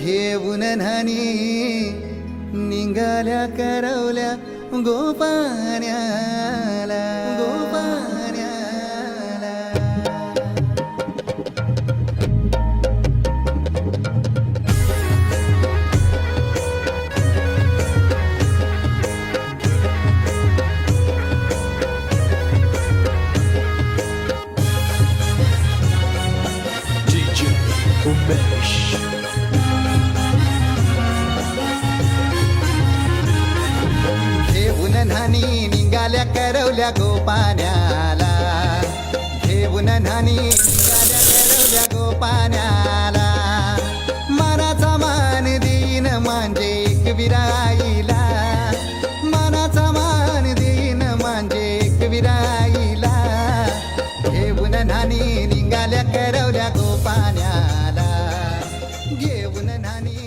घेऊन न्हाणी निघाल्या करवल्या गोपाण्याला DJ Umesh. घेऊन न्हाणी निघाल्या करवल्या गोपाण्याला घेऊन न्हाणी निघाल्या करवल्या गोपाण्याला मनाचा मान देईन म्हणजे एक विराईला मनाचा मान देईन म्हणजे एक विराईला घेऊन न्हाणी निघाल्या करवल्या गोपाण्याला घेऊन न्हाणी